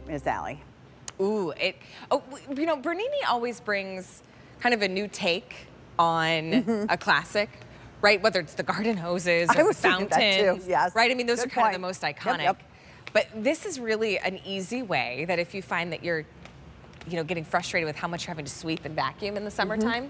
Miss Allie? Ooh, you know, Bernini always brings kind of a new take on a classic, right? Whether it's the garden hoses or the fountains, yes. right? I mean, those Good are kind point. of the most iconic. Yep. But this is really an easy way that if you find that you're, you know, getting frustrated with how much you're having to sweep and vacuum in the summertime.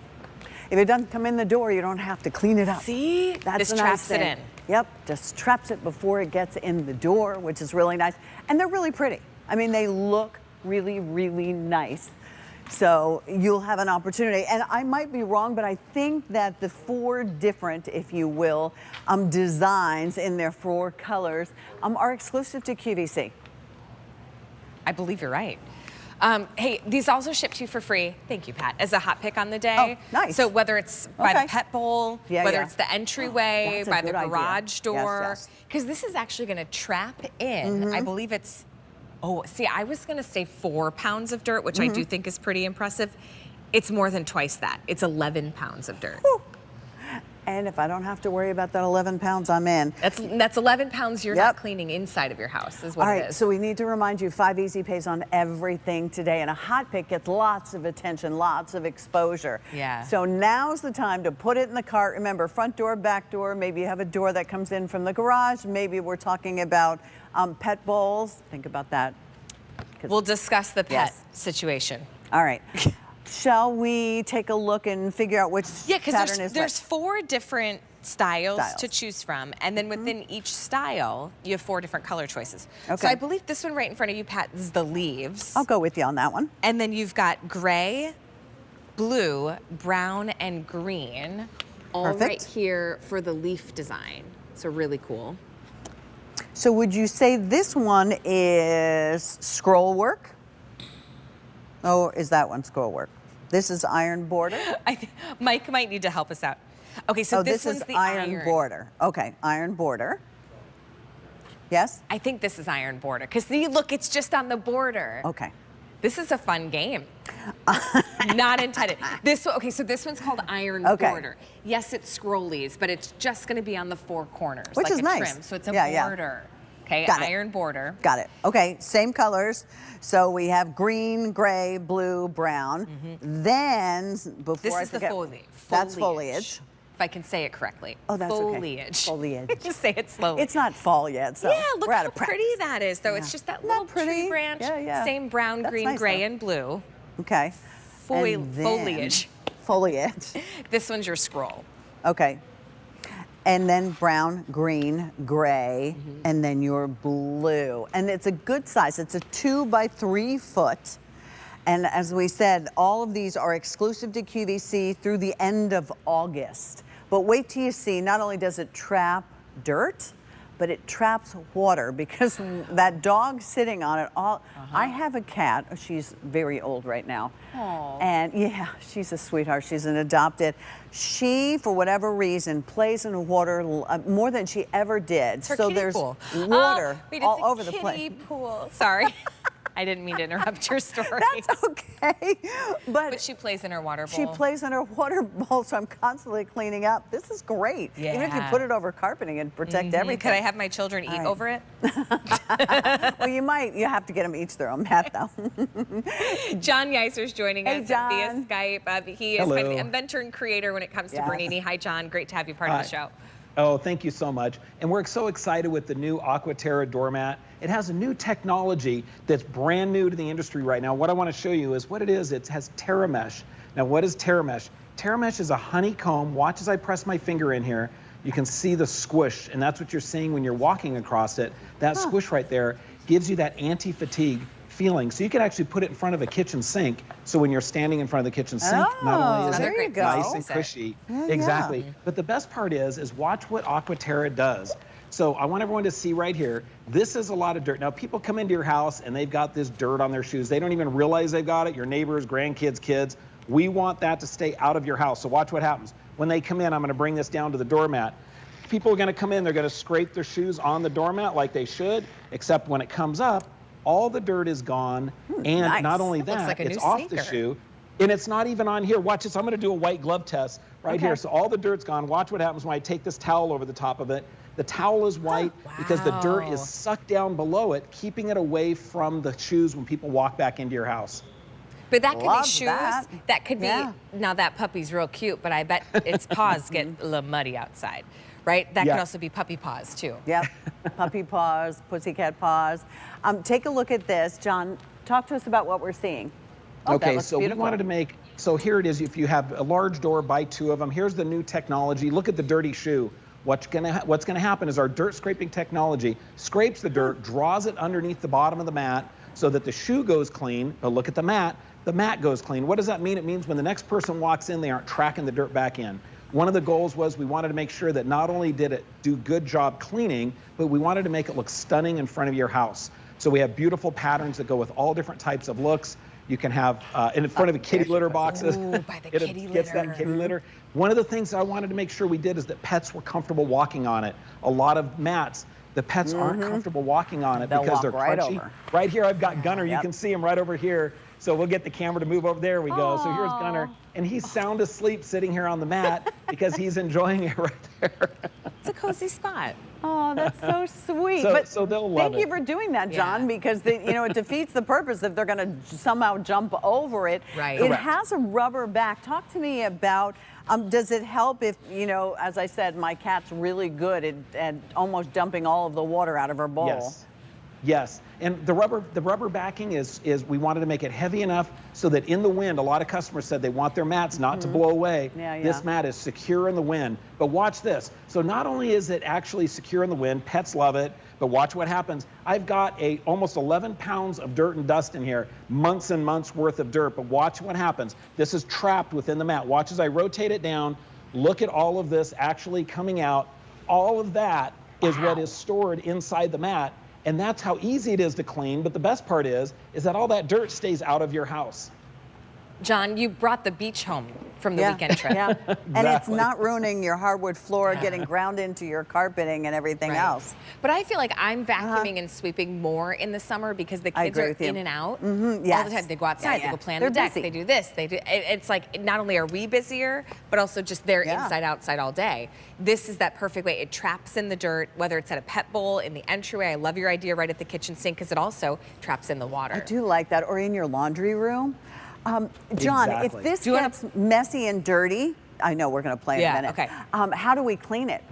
If it doesn't come in the door, you don't have to clean it up. See? That's this a nice traps thing. it in. Yep, just traps it before it gets in the door, which is really nice. And they're really pretty. I mean, they look really, really nice. So you'll have an opportunity. And I might be wrong, but I think that the 4 different, if you will, designs in their 4 colors are exclusive to QVC. I believe you're right. Hey, these also ship to you for free. Thank you, Pat. As a hot pick on the day. Oh, nice. So whether it's by the pet bowl, whether it's the entryway, by the garage door, because this is actually going to trap in. I believe it's. Oh, see, I was going to say 4 pounds of dirt, which I do think is pretty impressive. It's more than twice that. It's 11 pounds of dirt. Whew. And if I don't have to worry about that 11 pounds, I'm in. That's 11 pounds you're not cleaning inside of your house is what it is. All right, so we need to remind you 5 easy pays on everything today. And a hot pick gets lots of attention, lots of exposure. Yeah. So now's the time to put it in the cart. Remember, front door, back door. Maybe you have a door that comes in from the garage. Maybe we're talking about pet bowls. Think about that. We'll discuss the pet situation. All right. Shall we take a look and figure out which pattern is there's 4 different styles to choose from, and then within each style, you have 4 different color choices. Okay. So I believe this one right in front of you, Pat, is the leaves. I'll go with you on that one. And then you've got gray, blue, brown, and green, all right here for the leaf design. So really cool. So would you say this one is scroll work? Oh, is that one scroll work? This is iron border? Mike might need to help us out. Okay, so this one's is the iron border. Okay, iron border. Yes? I think this is iron border, because see, look, it's just on the border. Okay. This is a fun game. Not intended. Okay, so this one's called iron border. Yes, it's scrollies, but it's just going to be on the 4 corners, which is nice. Trim, so it's a border. Okay, iron border. Got it. Okay, same colors. So we have green, gray, blue, brown. Then, before I forget, the foliage. That's foliage. If I can say it correctly. Oh, that's foliage. Okay. Foliage. Just say it slowly. It's not fall yet, so yeah, look how pretty that is, though. It's just that little tree branch. Same brown, green, gray, and blue. Okay. Foliage. Foliage. This one's your scroll. Okay. And then brown, green, gray, and then your blue. And it's a good size. It's a 2 by 3 foot. And as we said, all of these are exclusive to QVC through the end of August. But wait till you see, not only does it trap dirt, but it traps water, because that dog sitting on it I have a cat. She's very old right now. Aww. And yeah, she's a sweetheart. She's an adopted. She, for whatever reason, plays in the water more than she ever did. So there's pool. water Wait, all over the place. Kiddie pool. Sorry. I didn't mean to interrupt your story. That's okay. But she plays in her water bowl. She plays in her water bowl, so I'm constantly cleaning up. This is great. Yeah. Even if you put it over carpeting and protect everything. Could I have my children eat over it? Well, you might. You have to get them each their own mat, though. John Yeiser's joining us via Skype. He is kind of the inventor and creator when it comes to Bernini. Hi, John. Great to have you part of the show. Oh, thank you so much. And we're so excited with the new Aqua-Terra doormat. It has a new technology that's brand new to the industry right now. What I want to show you is what it is. It has Terra Mesh. Now, what is Terra Mesh? Terra Mesh is a honeycomb. Watch as I press my finger in here. You can see the squish, and that's what you're seeing when you're walking across it. That squish right there gives you that anti-fatigue feeling. So you can actually put it in front of a kitchen sink. So when you're standing in front of the kitchen sink, not only is it nice and cushy, exactly. But the best part is watch what Aqua-Terra does. So I want everyone to see right here, this is a lot of dirt. Now people come into your house and they've got this dirt on their shoes. They don't even realize they've got it. Your neighbors, grandkids, kids. We want that to stay out of your house. So watch what happens. When they come in, I'm gonna bring this down to the doormat. People are gonna come in, they're gonna scrape their shoes on the doormat like they should, except when it comes up, all the dirt is gone, and not only that, it's off the shoe, and it's not even on here. Watch this, I'm gonna do a white glove test right here. So all the dirt's gone. Watch what happens when I take this towel over the top of it. The towel is white because the dirt is sucked down below it, keeping it away from the shoes when people walk back into your house. But that could be shoes. That could be, now that puppy's real cute, but I bet its paws get a little muddy outside, right? That could also be puppy paws too. Yep, puppy paws, pussycat paws. Take a look at this. John, talk to us about what we're seeing. Oh, okay, so we wanted to make, so here it is. If you have a large door, buy 2 of them. Here's the new technology. Look at the dirty shoe. What's gonna happen is our dirt scraping technology scrapes the dirt, draws it underneath the bottom of the mat so that the shoe goes clean, but look at the mat goes clean. What does that mean? It means when the next person walks in, they aren't tracking the dirt back in. One of the goals was we wanted to make sure that not only did it do good job cleaning, but we wanted to make it look stunning in front of your house. So we have beautiful patterns that go with all different types of looks. You can have in front of the kitty litter boxes. Ooh, by the kitty litter. Gets that kitty litter. One of the things I wanted to make sure we did is that pets were comfortable walking on it. A lot of mats, the pets aren't comfortable walking on it because they're crunchy. Right here, I've got Gunner. You can see him right over here. So we'll get the camera to move over. There we go. So here's Gunner. And he's sound asleep sitting here on the mat because he's enjoying it right there. It's a cozy spot. Oh, that's so sweet. So they'll love it. Thank you for doing that, John, because it defeats the purpose if they're going to somehow jump over it. Right. It has a rubber back. Talk to me about, does it help if, as I said, my cat's really good at almost dumping all of the water out of her bowl? Yes. Yes, and the rubber backing is we wanted to make it heavy enough so that in the wind, a lot of customers said they want their mats not to blow away. This mat is secure in the wind. But watch this. So not only is it actually secure in the wind, pets love it, but watch what happens. I've got almost 11 pounds of dirt and dust in here, months and months worth of dirt, but watch what happens. This is trapped within the mat. Watch as I rotate it down. Look at all of this actually coming out. All of that is what is stored inside the mat. And that's how easy it is to clean. But the best part is that all that dirt stays out of your house. John, you brought the beach home from the weekend trip. Exactly. And it's not ruining your hardwood floor, getting ground into your carpeting and everything else. But I feel like I'm vacuuming and sweeping more in the summer because the kids are in and out all the time. They go outside, they go play on the deck, they do this, they do. It's like not only are we busier, but also just they're inside, outside all day. This is that perfect way. It traps in the dirt, whether it's at a pet bowl, in the entryway. I love your idea right at the kitchen sink because it also traps in the water. I do like that, or in your laundry room. John, if this gets messy and dirty, I know we're going to play in a minute. Okay. How do we clean it?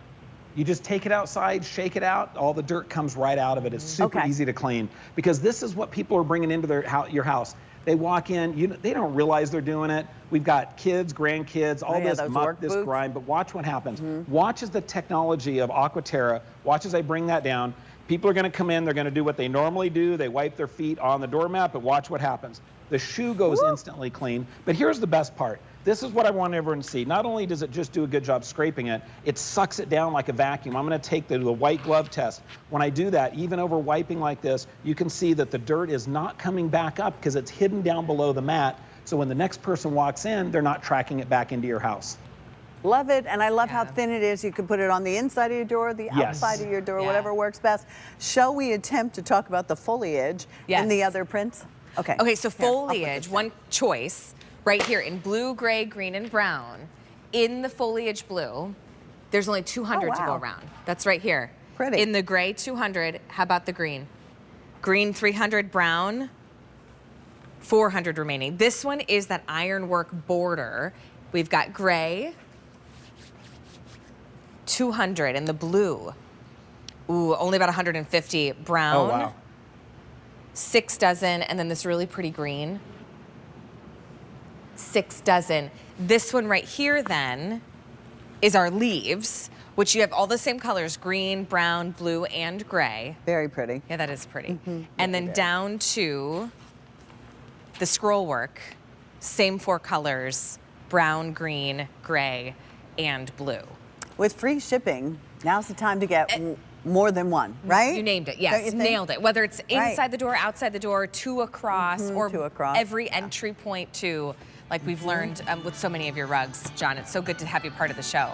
You just take it outside, shake it out, all the dirt comes right out of it. It's super easy to clean because this is what people are bringing into your house. They walk in, they don't realize they're doing it. We've got kids, grandkids, all this muck, this grime, but watch what happens. Watch as the technology of Aqua-Terra, watch as I bring that down. People are going to come in, they're going to do what they normally do. They wipe their feet on the doormat, but watch what happens. The shoe goes instantly clean. But here's the best part. This is what I want everyone to see. Not only does it just do a good job scraping it, it sucks it down like a vacuum. I'm going to take the white glove test. When I do that, even over wiping like this, you can see that the dirt is not coming back up because it's hidden down below the mat. So when the next person walks in, they're not tracking it back into your house. Love it, and I love how thin it is. You can put it on the inside of your door, the outside of your door, whatever works best. Shall we attempt to talk about the foliage and the other prints? Okay. Okay, so foliage, one choice, right here in blue, gray, green, and brown. In the foliage blue, there's only 200 to go around. That's right here. Pretty. In the gray, 200. How about the green? Green, 300. Brown, 400 remaining. This one is that ironwork border. We've got gray, 200, and the blue. Ooh, only about 150. Brown. Oh, wow. 6 dozen, and then this really pretty green. 6 dozen. This one right here then is our leaves, which you have all the same colors, green, brown, blue, and gray. Very pretty. Yeah, that is pretty. And then down to the scroll work, same 4 colors, brown, green, gray, and blue. With free shipping, now's the time to get more than one, right? You named it, yes, nailed it. Whether it's inside the door, outside the door, 2 across, or every entry point too, like we've learned with so many of your rugs, John. It's so good to have you part of the show.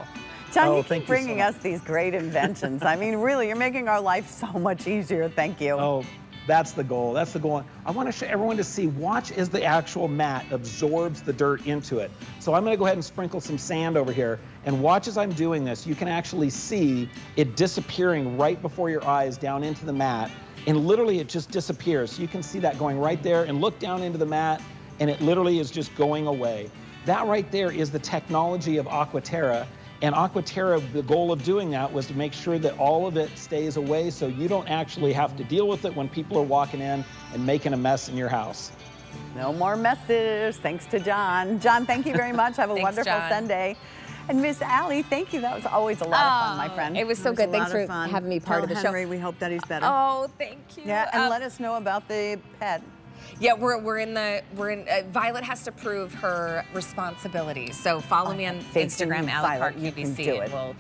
John, you keep bringing us these great inventions. I mean, really, you're making our life so much easier. Thank you. Oh, That's the goal. That's the goal. I want to show everyone to see, watch as the actual mat absorbs the dirt into it. So I'm going to go ahead and sprinkle some sand over here, and watch as I'm doing this. You can actually see it disappearing right before your eyes down into the mat, and literally it just disappears. So you can see that going right there, and look down into the mat, and it literally is just going away. That right there is the technology of Aqua-Terra. And Aqua-Terra, the goal of doing that was to make sure that all of it stays away so you don't actually have to deal with it when people are walking in and making a mess in your house. No more messes, thanks to John. John, thank you very much. Have a wonderful Sunday. And Miss Allie, thank you. That was always a lot of fun, my friend. It was so good. Thanks for having me part of the show. Henry, we hope that he's better. Oh, thank you. Yeah, and let us know about the pet. Yeah, we're in Violet has to prove her responsibilities. So follow me on Instagram, Violet QVC, and we'll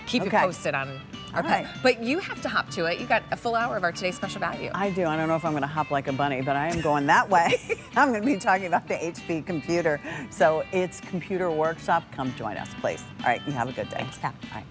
keep you posted on our pet. But you have to hop to it. You got a full hour of our Today's Special Value. I do. I don't know if I'm going to hop like a bunny, but I am going that way. I'm going to be talking about the HP computer. So it's Computer Workshop. Come join us, please. All right, you have a good day. Thanks, Pat. All right.